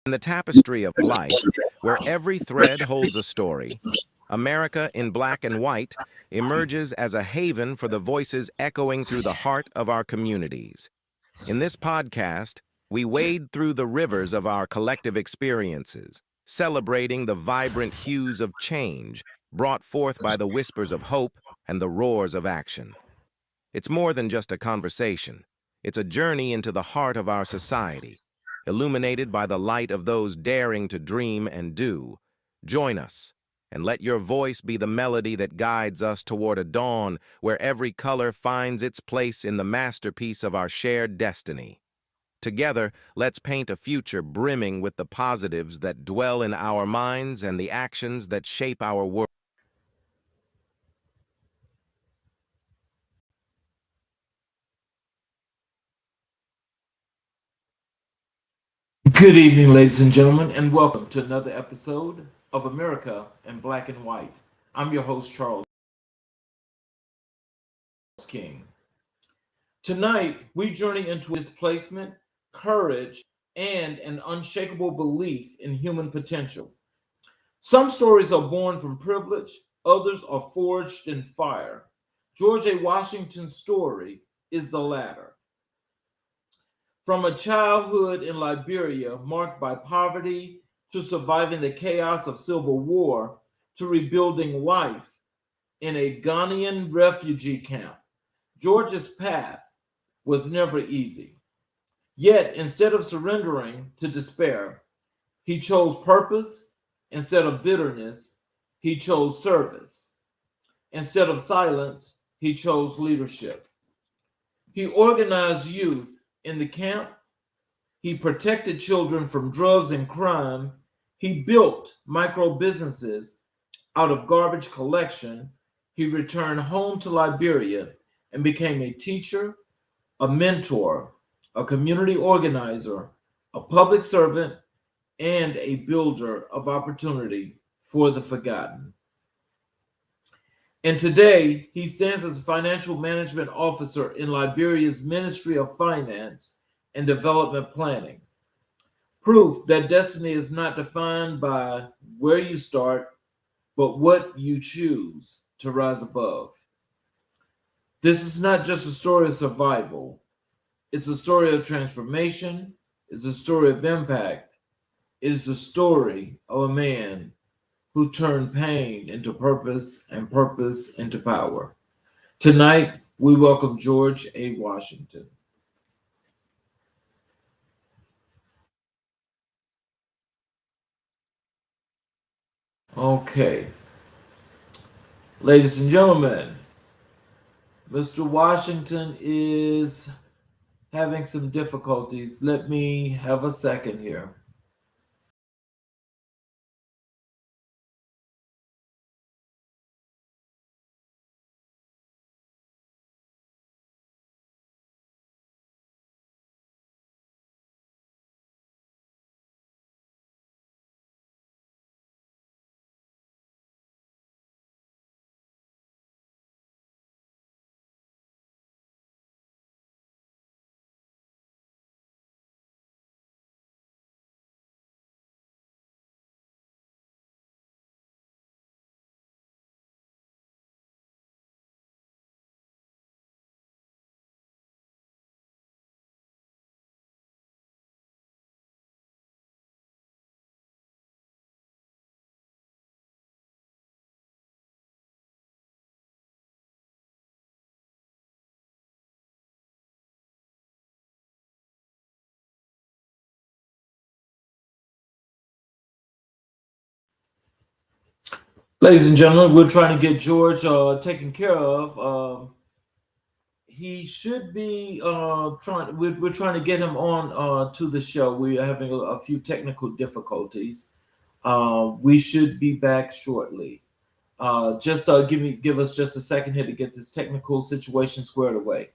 In the tapestry of life, where every thread holds a story, America in black and white emerges as a haven for the voices echoing through the heart of our communities. In this podcast, we wade through the rivers of our collective experiences, celebrating the vibrant hues of change brought forth by the whispers of hope and the roars of action. It's more than just a conversation. It's a journey into the heart of our society, illuminated by the light of those daring to dream and do. Join us, and let your voice be the melody that guides us toward a dawn where every color finds its place in the masterpiece of our shared destiny. Together, let's paint a future brimming with the positives that dwell in our minds and the actions that shape our world. Good evening, ladies and gentlemen, and welcome to another episode of America in Black and White. I'm your host, Charles King. Tonight, we journey into displacement, courage, and an unshakable belief in human potential. Some stories are born from privilege, others are forged in fire. George A. Washington's story is the latter. From a childhood in Liberia marked by poverty to surviving the chaos of civil war to rebuilding life in a Ghanaian refugee camp, George's path was never easy. Yet, instead of surrendering to despair, he chose purpose. Instead of bitterness, he chose service. Instead of silence, he chose leadership. He organized youth in the camp. He protected children from drugs and crime. He built micro businesses out of garbage collection. He returned home to Liberia and became a teacher, a mentor, a community organizer, a public servant, and a builder of opportunity for the forgotten. And today, he stands as a financial management officer in Liberia's Ministry of Finance and Development Planning. Proof that destiny is not defined by where you start, but what you choose to rise above. This is not just a story of survival, it's a story of transformation, it's a story of impact, it is the story of a man who turned pain into purpose and purpose into power. Tonight, we welcome George A. Washington. Okay, ladies and gentlemen, Mr. Washington is having some difficulties. Let me have a second here. Ladies and gentlemen, we're trying to get George taken care of. He should be trying. We're trying to get him on to the show. We are having a few technical difficulties. We should be back shortly. Just give us just a second here to get this technical situation squared away.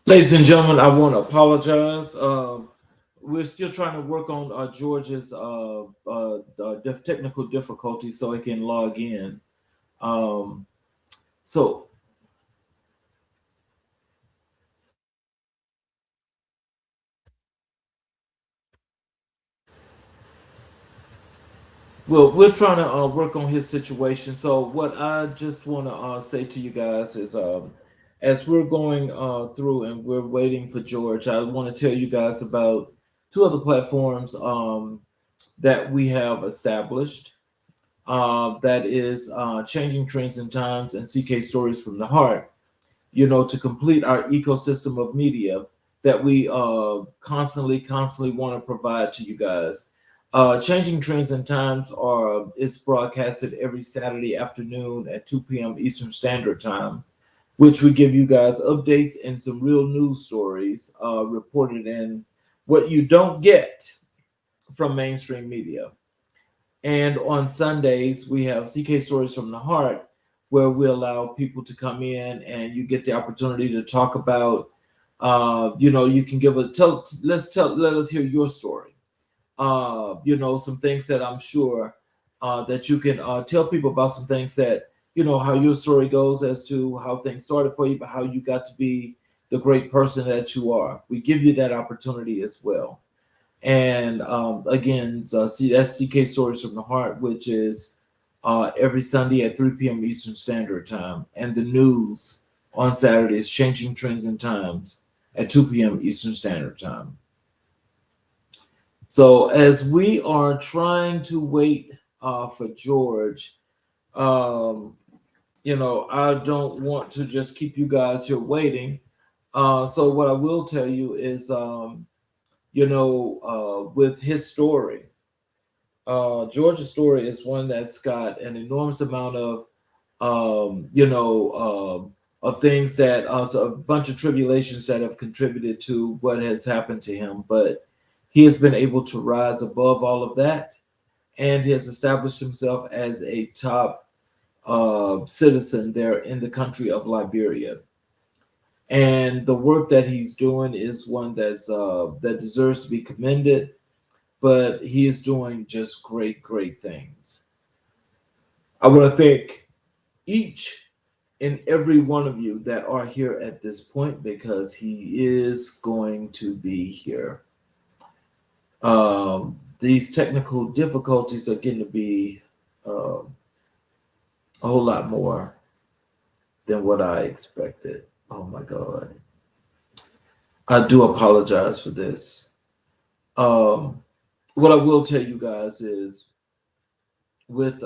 Ladies and gentlemen, I want to apologize. We're still trying to work on George's technical difficulties so he can log in. Um, so well, we're trying to work on his situation. So what I just want to say to you guys is, as we're going through and we're waiting for George, I want to tell you guys about two other platforms that we have established. That is Changing Trends and Times and CK Stories from the Heart. To complete our ecosystem of media that we constantly want to provide to you guys. Changing Trends and Times is broadcasted every Saturday afternoon at 2 p.m. Eastern Standard Time, which we give you guys updates and some real news stories reported in what you don't get from mainstream media. And on Sundays, we have CK Stories from the Heart, where we allow people to come in and you get the opportunity to talk about, you can give let us hear your story. Some things that I'm sure that you can tell people about, some things that, how your story goes as to how things started for you, but how you got to be the great person that you are. We give you that opportunity as well. And again, that's CK Stories from the Heart, which is every Sunday at 3 p.m. Eastern Standard Time. And the news on Saturdays, Changing Trends and Times at 2 p.m. Eastern Standard Time. So as we are trying to wait for George, I don't want to just keep you guys here waiting. So what I will tell you is, with his story, George's story is one that's got an enormous amount of things that so a bunch of tribulations that have contributed to what has happened to him, but he has been able to rise above all of that, and he has established himself as a top citizen there in the country of Liberia. And the work that he's doing is one that deserves to be commended, but he is doing just great things. I want to thank each and every one of you that are here at this point, because he is going to be here. These technical difficulties are going to be a whole lot more than what I expected. Oh my God. I do apologize for this. What I will tell you guys is with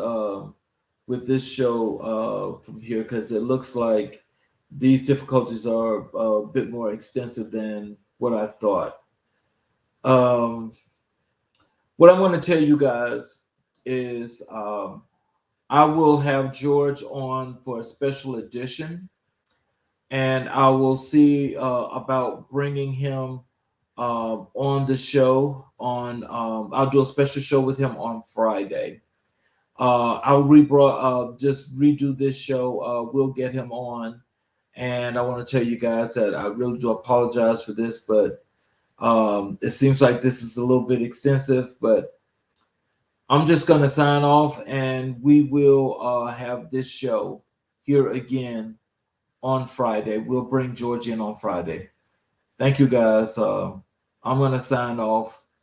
this show from here, because it looks like these difficulties are a bit more extensive than what I thought. What I want to tell you guys is I will have George on for a special edition, and I will see about bringing him on the show on I'll do a special show with him on Friday. I'll just redo this show. We'll get him on, and I want to tell you guys that I really do apologize for this, but it seems like this is a little bit extensive. But I'm just gonna sign off, and we will have this show here again on Friday. We'll bring George in on Friday. Thank you, guys. I'm gonna sign off.